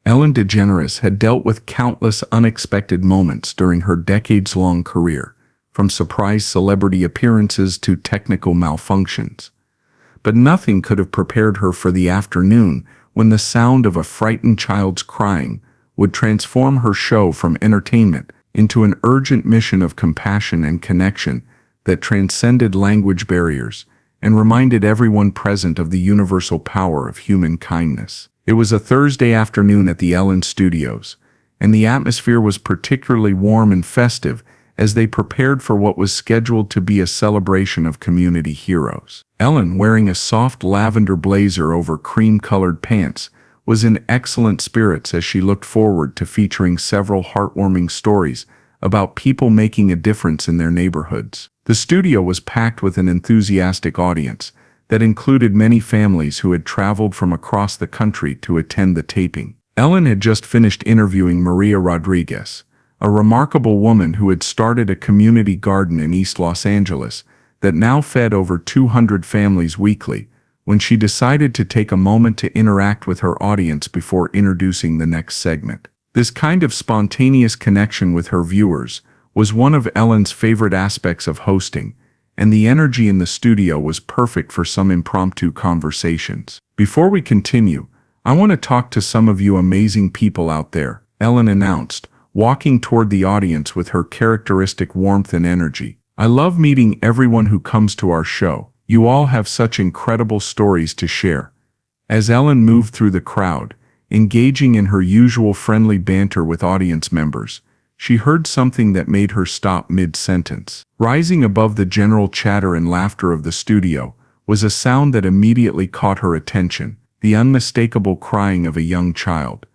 Ellen DeGeneres had dealt with countless unexpected moments during her decades-long career, from surprise celebrity appearances to technical malfunctions. But nothing could have prepared her for the afternoon when the sound of a frightened child's crying would transform her show from entertainment into an urgent mission of compassion and connection that transcended language barriers and reminded everyone present of the universal power of human kindness. It was a Thursday afternoon at the Ellen Studios, and the atmosphere was particularly warm and festive as they prepared for what was scheduled to be a celebration of community heroes. Ellen, wearing a soft lavender blazer over cream-colored pants, was in excellent spirits as she looked forward to featuring several heartwarming stories about people making a difference in their neighborhoods. The studio was packed with an enthusiastic audience that included many families who had traveled from across the country to attend the taping. Ellen had just finished interviewing Maria Rodriguez, a remarkable woman who had started a community garden in East Los Angeles that now fed over 200 families weekly, when she decided to take a moment to interact with her audience before introducing the next segment. This kind of spontaneous connection with her viewers was one of Ellen's favorite aspects of hosting, and the energy in the studio was perfect for some impromptu conversations. Before we continue, I want to talk to some of you amazing people out there, Ellen announced, walking toward the audience with her characteristic warmth and energy. I love meeting everyone who comes to our show. You all have such incredible stories to share. As Ellen moved through the crowd, engaging in her usual friendly banter with audience members, she heard something that made her stop mid-sentence. Rising above the general chatter and laughter of the studio was a sound that immediately caught her attention, the unmistakable crying of a young child.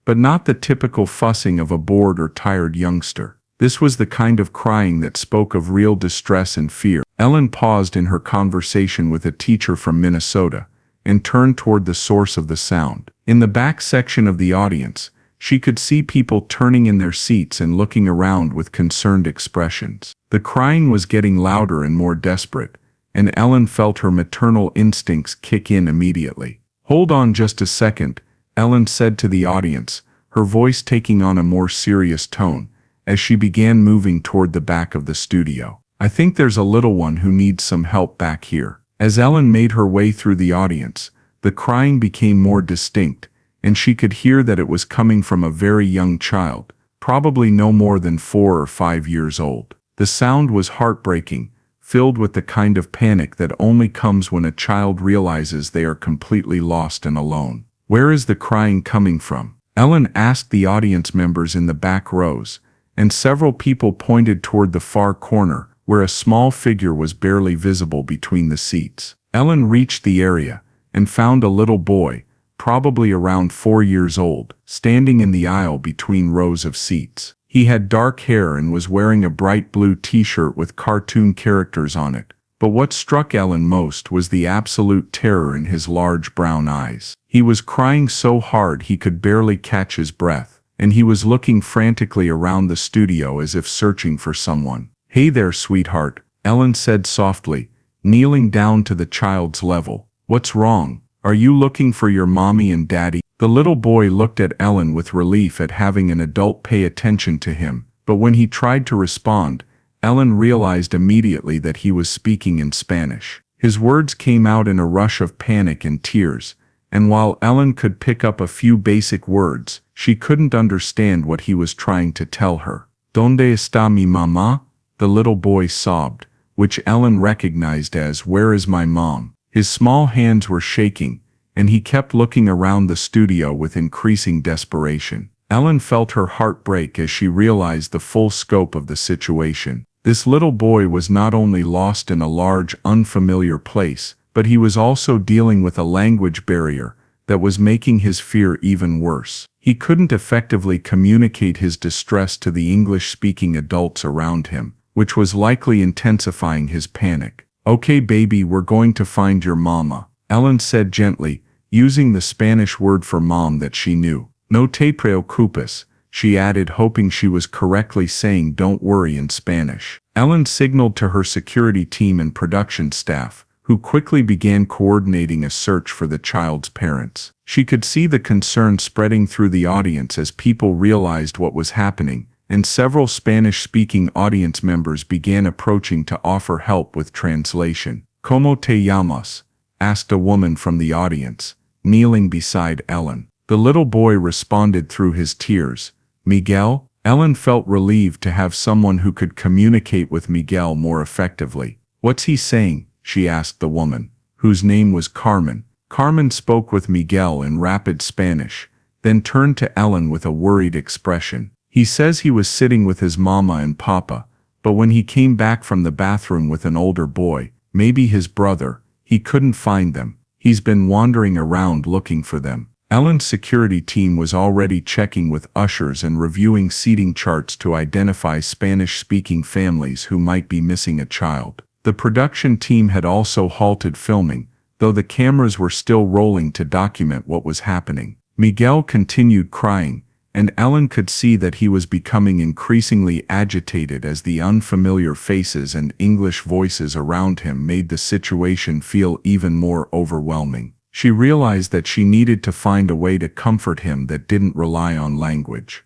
But not the typical fussing of a bored or tired youngster. This was the kind of crying that spoke of real distress and fear. Ellen paused in her conversation with a teacher from Minnesota and turned toward the source of the sound. In the back section of the audience, she could see people turning in their seats and looking around with concerned expressions. The crying was getting louder and more desperate, and Ellen felt her maternal instincts kick in immediately. "Hold on just a second," Ellen said to the audience, her voice taking on a more serious tone, as she began moving toward the back of the studio. "I think there's a little one who needs some help back here." As Ellen made her way through the audience, the crying became more distinct, and she could hear that it was coming from a very young child, probably no more than 4 or 5 years old. The sound was heartbreaking, filled with the kind of panic that only comes when a child realizes they are completely lost and alone. "Where is the crying coming from?" Ellen asked the audience members in the back rows, and several people pointed toward the far corner, where a small figure was barely visible between the seats. Ellen reached the area and found a little boy, probably around 4 years old, standing in the aisle between rows of seats. He had dark hair and was wearing a bright blue t-shirt with cartoon characters on it. But what struck Ellen most was the absolute terror in his large brown eyes. He was crying so hard he could barely catch his breath, and he was looking frantically around the studio as if searching for someone. "Hey there, sweetheart," Ellen said softly, kneeling down to the child's level. "What's wrong? Are you looking for your mommy and daddy?" The little boy looked at Ellen with relief at having an adult pay attention to him, but when he tried to respond, Ellen realized immediately that he was speaking in Spanish. His words came out in a rush of panic and tears, and while Ellen could pick up a few basic words, she couldn't understand what he was trying to tell her. "¿Dónde está mi mamá?" the little boy sobbed, which Ellen recognized as "Where is my mom?" His small hands were shaking, and he kept looking around the studio with increasing desperation. Ellen felt her heart break as she realized the full scope of the situation. This little boy was not only lost in a large, unfamiliar place, but he was also dealing with a language barrier that was making his fear even worse. He couldn't effectively communicate his distress to the English-speaking adults around him, which was likely intensifying his panic. "Okay, baby, we're going to find your mama," Ellen said gently, using the Spanish word for mom that she knew. "No te preocupes," she added, hoping she was correctly saying "don't worry" in Spanish. Ellen signaled to her security team and production staff, who quickly began coordinating a search for the child's parents. She could see the concern spreading through the audience as people realized what was happening, and several Spanish-speaking audience members began approaching to offer help with translation. ¿Cómo te llamas?" asked a woman from the audience, kneeling beside Ellen. The little boy responded through his tears, "Miguel." Ellen felt relieved to have someone who could communicate with Miguel more effectively. "What's he saying?" she asked the woman, whose name was Carmen. Carmen spoke with Miguel in rapid Spanish, then turned to Ellen with a worried expression. "He says he was sitting with his mama and papa, but when he came back from the bathroom with an older boy, maybe his brother, he couldn't find them. He's been wandering around looking for them." Ellen's security team was already checking with ushers and reviewing seating charts to identify Spanish-speaking families who might be missing a child. The production team had also halted filming, though the cameras were still rolling to document what was happening. Miguel continued crying, and Ellen could see that he was becoming increasingly agitated as the unfamiliar faces and English voices around him made the situation feel even more overwhelming. She realized that she needed to find a way to comfort him that didn't rely on language.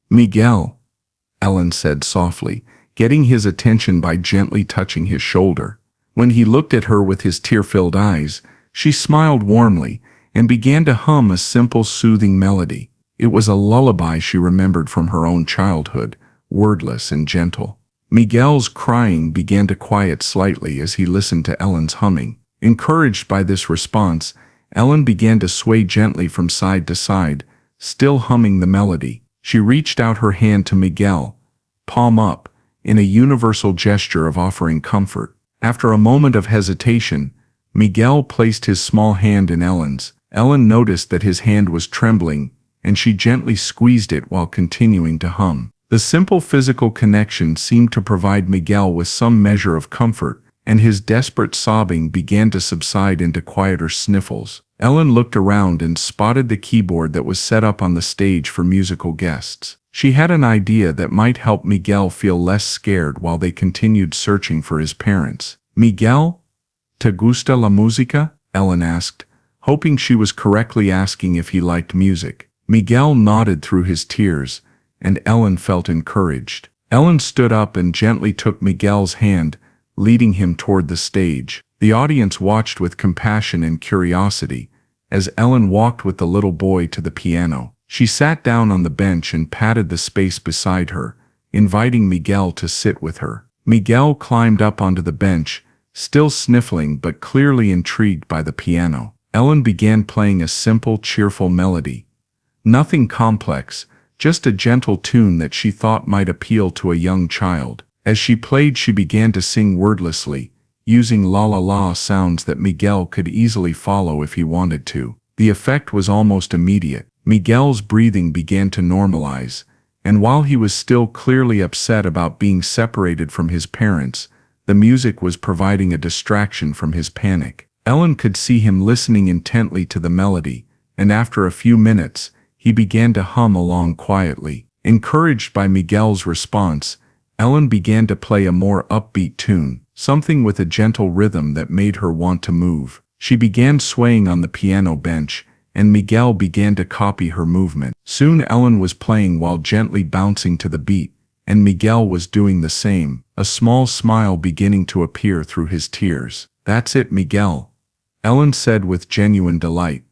"Miguel," Ellen said softly, getting his attention by gently touching his shoulder. When he looked at her with his tear-filled eyes, she smiled warmly and began to hum a simple, soothing melody. It was a lullaby she remembered from her own childhood, wordless and gentle. Miguel's crying began to quiet slightly as he listened to Ellen's humming. Encouraged by this response, Ellen began to sway gently from side to side, still humming the melody. She reached out her hand to Miguel, palm up, in a universal gesture of offering comfort. After a moment of hesitation, Miguel placed his small hand in Ellen's. Ellen noticed that his hand was trembling, and she gently squeezed it while continuing to hum. The simple physical connection seemed to provide Miguel with some measure of comfort, and his desperate sobbing began to subside into quieter sniffles. Ellen looked around and spotted the keyboard that was set up on the stage for musical guests. She had an idea that might help Miguel feel less scared while they continued searching for his parents. "Miguel, ¿te gusta la música?" Ellen asked, hoping she was correctly asking if he liked music. Miguel nodded through his tears, and Ellen felt encouraged. Ellen stood up and gently took Miguel's hand, leading him toward the stage. The audience watched with compassion and curiosity as Ellen walked with the little boy to the piano. She sat down on the bench and patted the space beside her, inviting Miguel to sit with her. Miguel climbed up onto the bench, still sniffling but clearly intrigued by the piano. Ellen began playing a simple, cheerful melody. Nothing complex, just a gentle tune that she thought might appeal to a young child. As she played, she began to sing wordlessly, using la-la-la sounds that Miguel could easily follow if he wanted to. The effect was almost immediate. Miguel's breathing began to normalize, and while he was still clearly upset about being separated from his parents, the music was providing a distraction from his panic. Ellen could see him listening intently to the melody, and after a few minutes, he began to hum along quietly. Encouraged by Miguel's response, Ellen began to play a more upbeat tune, something with a gentle rhythm that made her want to move. She began swaying on the piano bench, and Miguel began to copy her movement. Soon Ellen was playing while gently bouncing to the beat, and Miguel was doing the same, a small smile beginning to appear through his tears. "That's it, Miguel," Ellen said with genuine delight.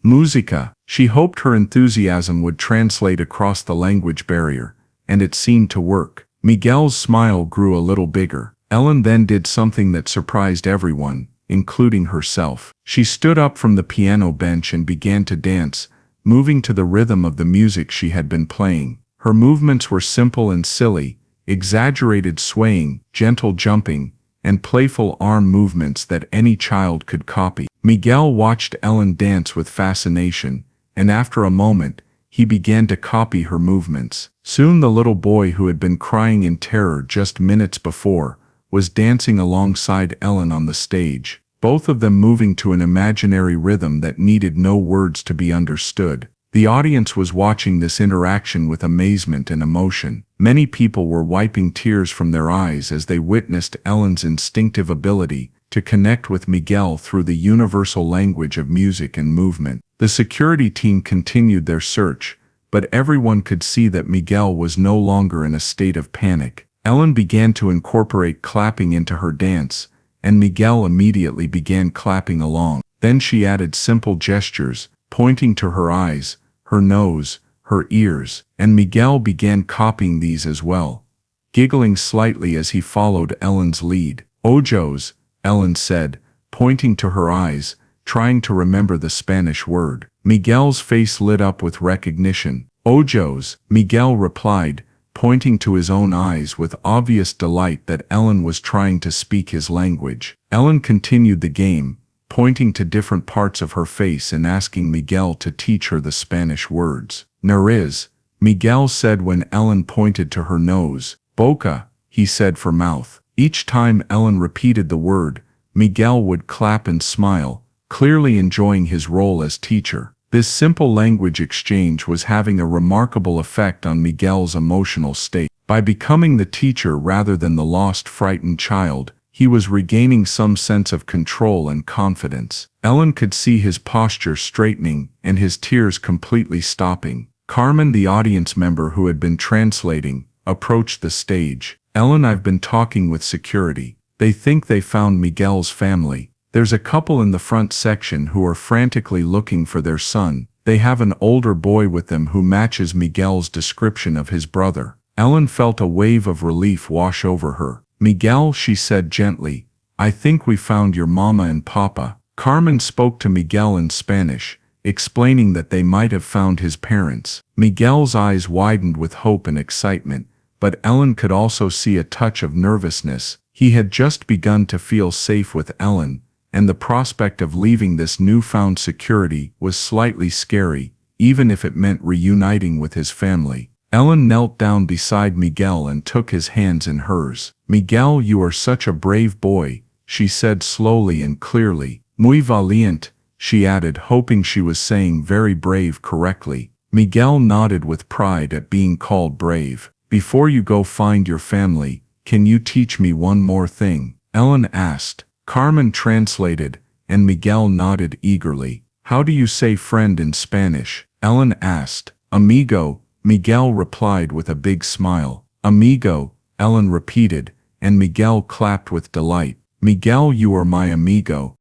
Musica. She hoped her enthusiasm would translate across the language barrier, and it seemed to work. Miguel's smile grew a little bigger. Ellen then did something that surprised everyone, including herself. She stood up from the piano bench and began to dance, moving to the rhythm of the music she had been playing. Her movements were simple and silly, exaggerated swaying, gentle jumping, and playful arm movements that any child could copy. Miguel watched Ellen dance with fascination, and after a moment, he began to copy her movements. Soon the little boy who had been crying in terror just minutes before was dancing alongside Ellen on the stage, both of them moving to an imaginary rhythm that needed no words to be understood. The audience was watching this interaction with amazement and emotion. Many people were wiping tears from their eyes as they witnessed Ellen's instinctive ability to connect with Miguel through the universal language of music and movement. The security team continued their search, but everyone could see that Miguel was no longer in a state of panic. Ellen began to incorporate clapping into her dance, and Miguel immediately began clapping along. Then she added simple gestures, pointing to her eyes, her nose, her ears, and Miguel began copying these as well, giggling slightly as he followed Ellen's lead. Ojos, Ellen said, pointing to her eyes, trying to remember the Spanish word. Miguel's face lit up with recognition. Ojos, Miguel replied, pointing to his own eyes with obvious delight that Ellen was trying to speak his language. Ellen continued the game, pointing to different parts of her face and asking Miguel to teach her the Spanish words. Nariz, Miguel said when Ellen pointed to her nose. Boca, he said for mouth. Each time Ellen repeated the word, Miguel would clap and smile, clearly enjoying his role as teacher. This simple language exchange was having a remarkable effect on Miguel's emotional state. By becoming the teacher rather than the lost, frightened child, he was regaining some sense of control and confidence. Ellen could see his posture straightening and his tears completely stopping. Carmen, the audience member who had been translating, approached the stage. Ellen, I've been talking with security. They think they found Miguel's family. There's a couple in the front section who are frantically looking for their son. They have an older boy with them who matches Miguel's description of his brother. Ellen felt a wave of relief wash over her. Miguel, she said gently, I think we found your mama and papa. Carmen spoke to Miguel in Spanish, explaining that they might have found his parents. Miguel's eyes widened with hope and excitement, but Ellen could also see a touch of nervousness. He had just begun to feel safe with Ellen, and the prospect of leaving this newfound security was slightly scary, even if it meant reuniting with his family. Ellen knelt down beside Miguel and took his hands in hers. Miguel, you are such a brave boy, she said slowly and clearly. Muy valiente, she added, hoping she was saying very brave correctly. Miguel nodded with pride at being called brave. Before you go find your family, can you teach me one more thing? Ellen asked. Carmen translated, and Miguel nodded eagerly. How do you say friend in Spanish? Ellen asked. Amigo, Miguel replied with a big smile. Amigo, Ellen repeated, and Miguel clapped with delight. Miguel, you are my amigo.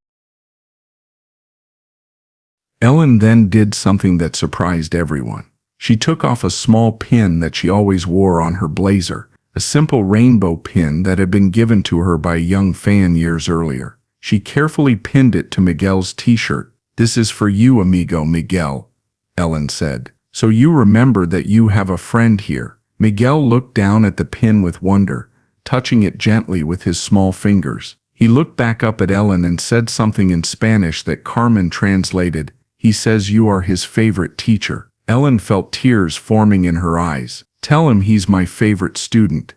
Ellen then did something that surprised everyone. She took off a small pin that she always wore on her blazer, a simple rainbow pin that had been given to her by a young fan years earlier. She carefully pinned it to Miguel's t-shirt. This is for you, amigo Miguel, Ellen said. So you remember that you have a friend here. Miguel looked down at the pin with wonder, touching it gently with his small fingers. He looked back up at Ellen and said something in Spanish that Carmen translated. He says you are his favorite teacher. Ellen felt tears forming in her eyes. Tell him he's my favorite student.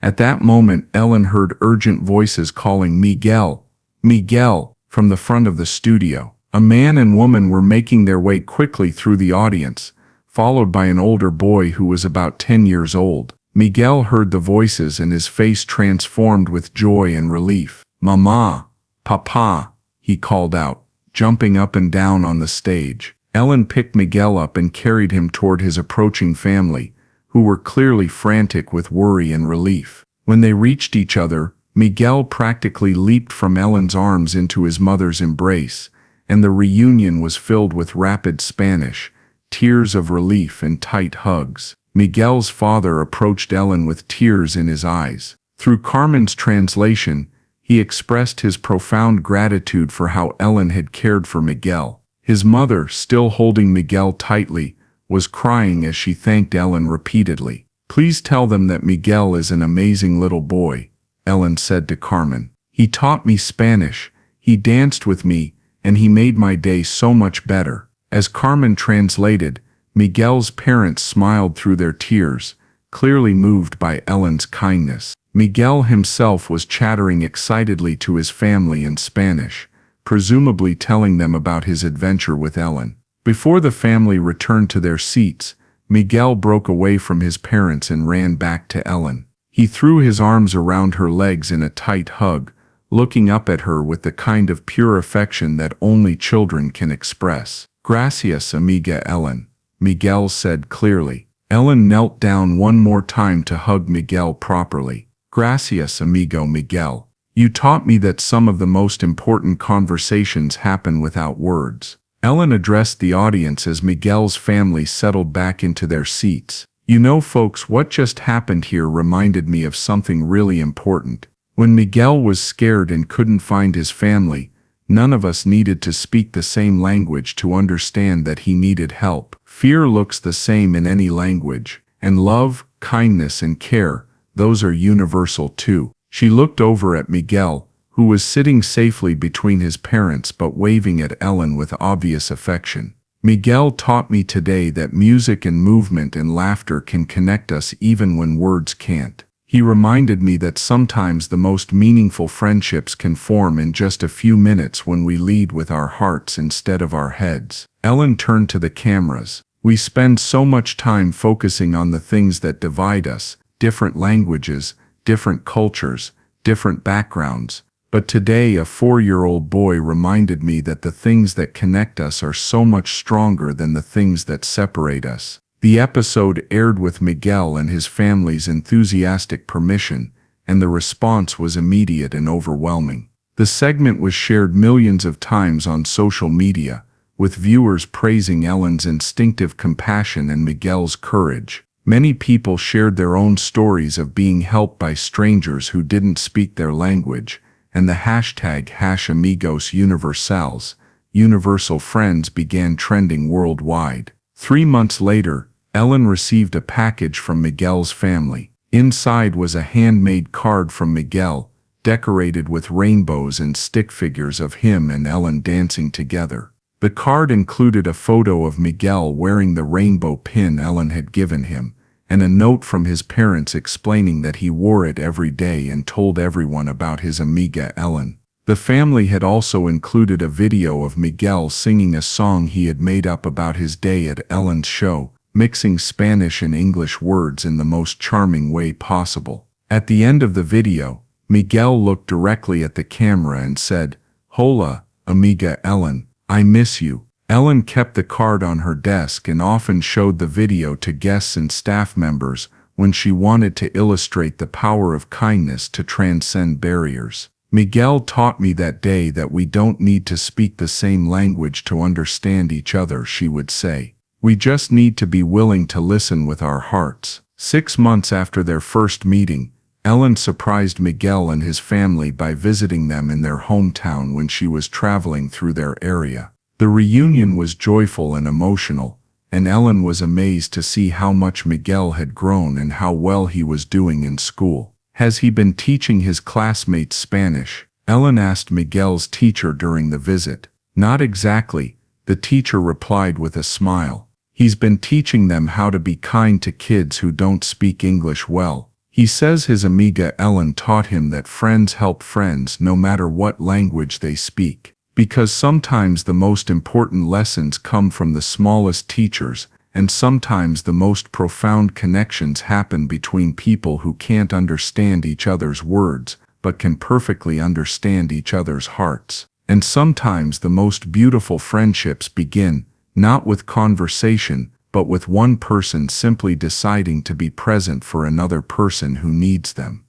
At that moment, Ellen heard urgent voices calling Miguel, Miguel, from the front of the studio. A man and woman were making their way quickly through the audience, followed by an older boy who was about 10 years old. Miguel heard the voices and his face transformed with joy and relief. Mama, Papa, he called out, jumping up and down on the stage. Ellen picked Miguel up and carried him toward his approaching family, who were clearly frantic with worry and relief. When they reached each other, Miguel practically leaped from Ellen's arms into his mother's embrace, and the reunion was filled with rapid Spanish, tears of relief and tight hugs. Miguel's father approached Ellen with tears in his eyes. Through Carmen's translation, he expressed his profound gratitude for how Ellen had cared for Miguel. His mother, still holding Miguel tightly, was crying as she thanked Ellen repeatedly. Please tell them that Miguel is an amazing little boy, Ellen said to Carmen. He taught me Spanish, he danced with me, and he made my day so much better. As Carmen translated, Miguel's parents smiled through their tears, clearly moved by Ellen's kindness. Miguel himself was chattering excitedly to his family in Spanish, presumably telling them about his adventure with Ellen. Before the family returned to their seats, Miguel broke away from his parents and ran back to Ellen. He threw his arms around her legs in a tight hug, looking up at her with the kind of pure affection that only children can express. "Gracias, amiga Ellen," Miguel said clearly. Ellen knelt down one more time to hug Miguel properly. "Gracias, amigo Miguel. You taught me that some of the most important conversations happen without words." Ellen addressed the audience as Miguel's family settled back into their seats. "You know, folks, what just happened here reminded me of something really important. When Miguel was scared and couldn't find his family, none of us needed to speak the same language to understand that he needed help. Fear looks the same in any language, and love, kindness, and care, those are universal too." She looked over at Miguel, who was sitting safely between his parents but waving at Ellen with obvious affection. "Miguel taught me today that music and movement and laughter can connect us even when words can't. He reminded me that sometimes the most meaningful friendships can form in just a few minutes when we lead with our hearts instead of our heads." Ellen turned to the cameras. "We spend so much time focusing on the things that divide us, different languages, different cultures, different backgrounds. But today a 4-year-old boy reminded me that the things that connect us are so much stronger than the things that separate us." The episode aired with Miguel and his family's enthusiastic permission, and the response was immediate and overwhelming. The segment was shared millions of times on social media, with viewers praising Ellen's instinctive compassion and Miguel's courage. Many people shared their own stories of being helped by strangers who didn't speak their language, and the hashtag #AmigosUniversales, universal friends, began trending worldwide. 3 months later, Ellen received a package from Miguel's family. Inside was a handmade card from Miguel, decorated with rainbows and stick figures of him and Ellen dancing together. The card included a photo of Miguel wearing the rainbow pin Ellen had given him, and a note from his parents explaining that he wore it every day and told everyone about his amiga Ellen. The family had also included a video of Miguel singing a song he had made up about his day at Ellen's show, mixing Spanish and English words in the most charming way possible. At the end of the video, Miguel looked directly at the camera and said, "Hola, amiga Ellen, I miss you." Ellen kept the card on her desk and often showed the video to guests and staff members when she wanted to illustrate the power of kindness to transcend barriers. "Miguel taught me that day that we don't need to speak the same language to understand each other," she would say. "We just need to be willing to listen with our hearts." 6 months after their first meeting, Ellen surprised Miguel and his family by visiting them in their hometown when she was traveling through their area. The reunion was joyful and emotional, and Ellen was amazed to see how much Miguel had grown and how well he was doing in school. "Has he been teaching his classmates Spanish?" Ellen asked Miguel's teacher during the visit. "Not exactly," the teacher replied with a smile. "He's been teaching them how to be kind to kids who don't speak English well. He says his amiga Ellen taught him that friends help friends no matter what language they speak. Because sometimes the most important lessons come from the smallest teachers, and sometimes the most profound connections happen between people who can't understand each other's words, but can perfectly understand each other's hearts. And sometimes the most beautiful friendships begin, not with conversation, but with one person simply deciding to be present for another person who needs them."